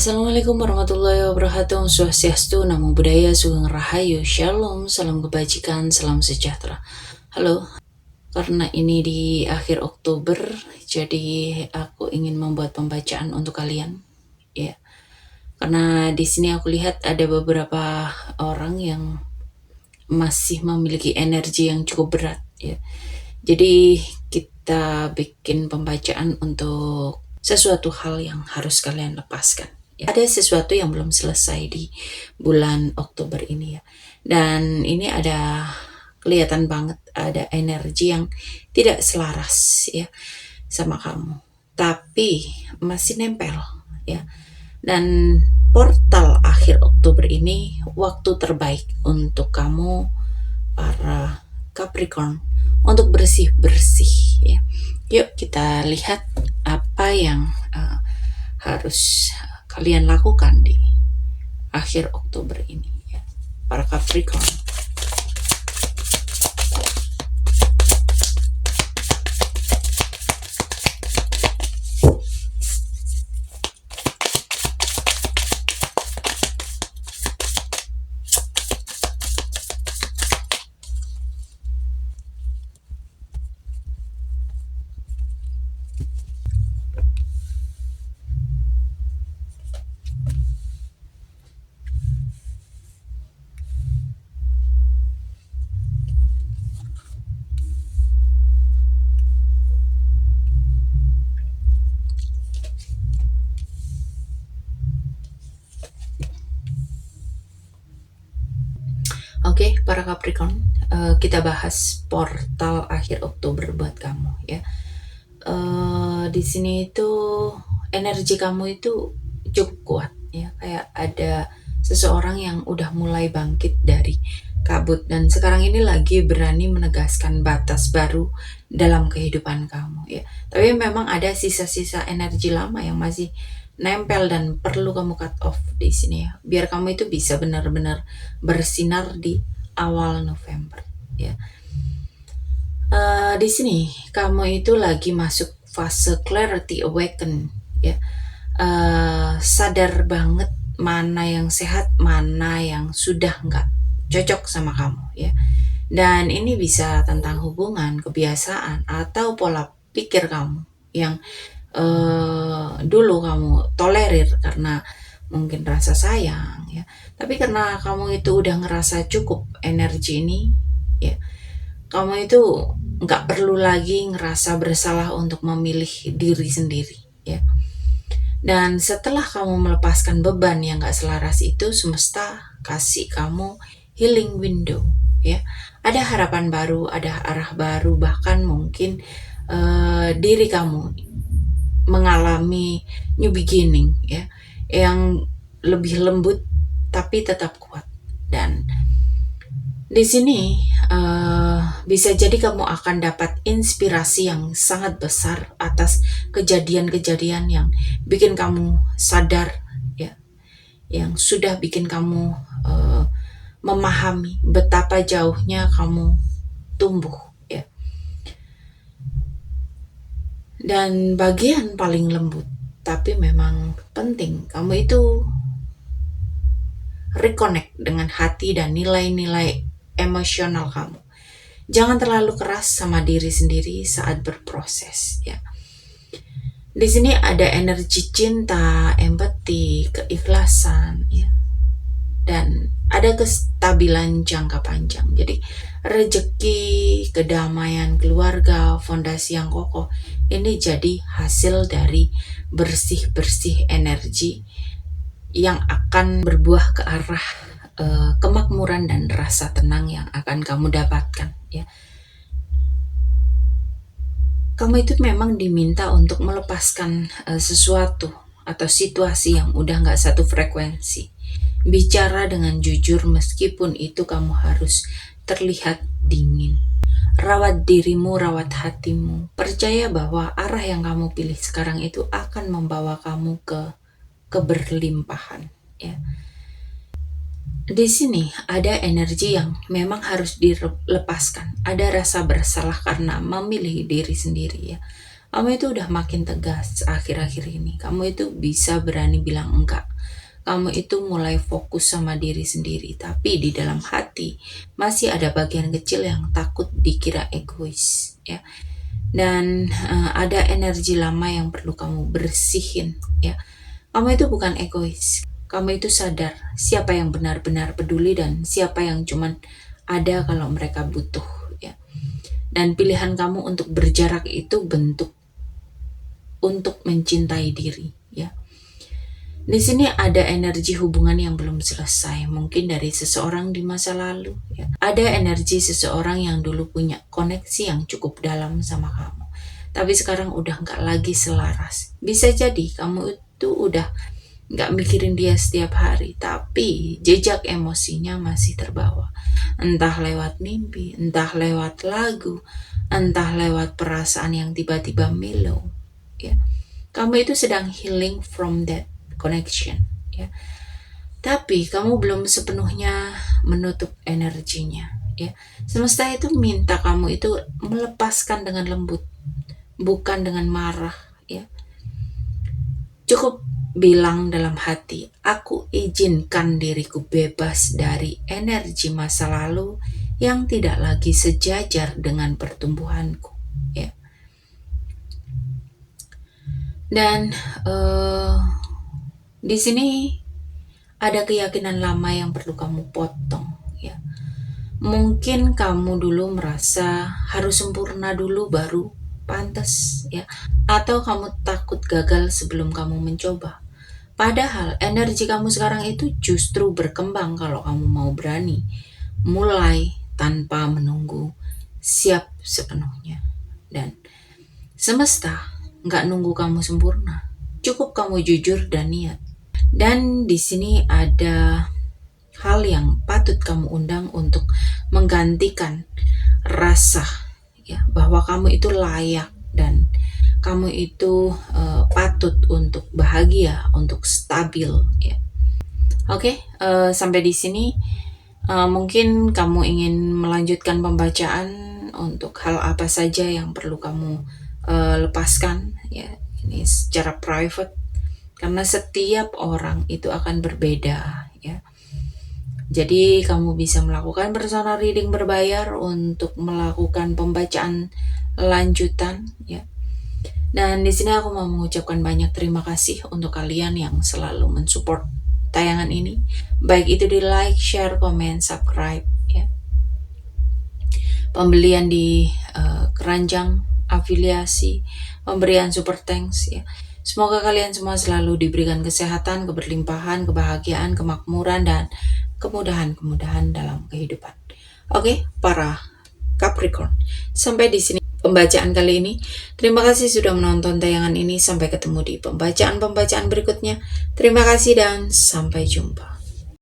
Assalamualaikum warahmatullahi wabarakatuh. Swastiastu, Namo Buddhaya, Sugeng Rahayu, Shalom, salam kebajikan, salam sejahtera. Halo, karena ini di akhir Oktober, jadi aku ingin membuat pembacaan untuk kalian. Ya, karena di sini aku lihat ada beberapa orang yang masih memiliki energi yang cukup berat. Ya, jadi kita bikin pembacaan untuk sesuatu hal yang harus kalian lepaskan. Ya, ada sesuatu yang belum selesai di bulan Oktober ini ya. Dan ini ada kelihatan banget ada energi yang tidak selaras ya sama kamu. Tapi masih nempel ya. Dan portal akhir Oktober ini waktu terbaik untuk kamu para Capricorn untuk bersih-bersih ya. Yuk kita lihat apa yang harus kalian lakukan di akhir Oktober ini ya, para Capricorn. Oke, para Capricorn, kita bahas portal akhir Oktober buat kamu ya. Di sini itu energi kamu itu cukup kuat ya, kayak ada seseorang yang udah mulai bangkit dari kabut dan sekarang ini lagi berani menegaskan batas baru dalam kehidupan kamu ya. Tapi memang ada sisa-sisa energi lama yang masih nempel dan perlu kamu cut off di sini ya, biar kamu itu bisa benar-benar bersinar di awal November ya. Di sini kamu itu lagi masuk fase clarity awaken ya. Sadar banget mana yang sehat, mana yang sudah nggak cocok sama kamu ya. Dan ini bisa tentang hubungan, kebiasaan, atau pola pikir kamu yang dulu kamu tolerir karena mungkin rasa sayang ya. Tapi karena kamu itu udah ngerasa cukup energi ini ya, kamu itu nggak perlu lagi ngerasa bersalah untuk memilih diri sendiri ya. Dan setelah kamu melepaskan beban yang gak selaras itu, semesta kasih kamu healing window ya. Ada harapan baru, ada arah baru, bahkan mungkin diri kamu mengalami new beginning ya, yang lebih lembut tapi tetap kuat. Dan di sini bisa jadi kamu akan dapat inspirasi yang sangat besar atas kejadian-kejadian yang bikin kamu sadar ya, yang sudah bikin kamu memahami betapa jauhnya kamu tumbuh ya. Dan bagian paling lembut tapi memang penting, kamu itu reconnect dengan hati dan nilai-nilai emosional kamu. Jangan terlalu keras sama diri sendiri saat berproses ya. Di sini ada energi cinta, empati, keikhlasan ya. Dan ada kestabilan jangka panjang. Jadi rezeki, kedamaian keluarga, fondasi yang kokoh ini jadi hasil dari bersih-bersih energi yang akan berbuah ke arah kemakmuran dan rasa tenang yang akan kamu dapatkan ya. Kamu itu memang diminta untuk melepaskan sesuatu atau situasi yang udah gak satu frekuensi. Bicara dengan jujur meskipun itu kamu harus terlihat dingin. Rawat dirimu, rawat hatimu. Percaya bahwa arah yang kamu pilih sekarang itu akan membawa kamu ke keberlimpahan ya. Di sini ada energi yang memang harus dilepaskan. Ada rasa bersalah karena memilih diri sendiri ya. Kamu itu udah makin tegas akhir-akhir ini. Kamu itu bisa berani bilang enggak. Kamu itu mulai fokus sama diri sendiri, tapi di dalam hati masih ada bagian kecil yang takut dikira egois, ya. Dan ada energi lama yang perlu kamu bersihin, ya. Kamu itu bukan egois. Kamu itu sadar siapa yang benar-benar peduli dan siapa yang cuman ada kalau mereka butuh, ya. Dan pilihan kamu untuk berjarak itu bentuk untuk mencintai diri, ya. Di sini ada energi hubungan yang belum selesai, mungkin dari seseorang di masa lalu, ya. Ada energi seseorang yang dulu punya koneksi yang cukup dalam sama kamu, tapi sekarang udah nggak lagi selaras. Bisa jadi kamu itu udah nggak mikirin dia setiap hari, tapi jejak emosinya masih terbawa. Entah lewat mimpi, entah lewat lagu, entah lewat perasaan yang tiba-tiba mellow, ya. Kamu itu sedang healing from that connection, ya. Tapi kamu belum sepenuhnya menutup energinya, ya. Semesta itu minta kamu itu melepaskan dengan lembut, bukan dengan marah, ya. Cukup bilang dalam hati, aku izinkan diriku bebas dari energi masa lalu yang tidak lagi sejajar dengan pertumbuhanku, ya. Dan di sini ada keyakinan lama yang perlu kamu potong, ya. Mungkin kamu dulu merasa harus sempurna dulu baru pantas, ya. Atau kamu takut gagal sebelum kamu mencoba. Padahal energi kamu sekarang itu justru berkembang kalau kamu mau berani mulai tanpa menunggu siap sepenuhnya. Dan semesta nggak nunggu kamu sempurna. Cukup kamu jujur dan niat. Dan di sini ada hal yang patut kamu undang untuk menggantikan rasa, ya, bahwa kamu itu layak dan kamu itu patut untuk bahagia, untuk stabil, ya. Oke, sampai di sini mungkin kamu ingin melanjutkan pembacaan untuk hal apa saja yang perlu kamu lepaskan, ya. Ini secara private karena setiap orang itu akan berbeda, ya. Jadi kamu bisa melakukan personal reading berbayar untuk melakukan pembacaan lanjutan, ya. Dan di sini aku mau mengucapkan banyak terima kasih untuk kalian yang selalu mensupport tayangan ini, baik itu di like, share, komen, subscribe, ya. Pembelian di keranjang afiliasi, pemberian super thanks, ya. Semoga kalian semua selalu diberikan kesehatan, keberlimpahan, kebahagiaan, kemakmuran, dan kemudahan-kemudahan dalam kehidupan. Oke, para Capricorn, sampai di sini pembacaan kali ini. Terima kasih sudah menonton tayangan ini. Sampai ketemu di pembacaan-pembacaan berikutnya. Terima kasih dan sampai jumpa.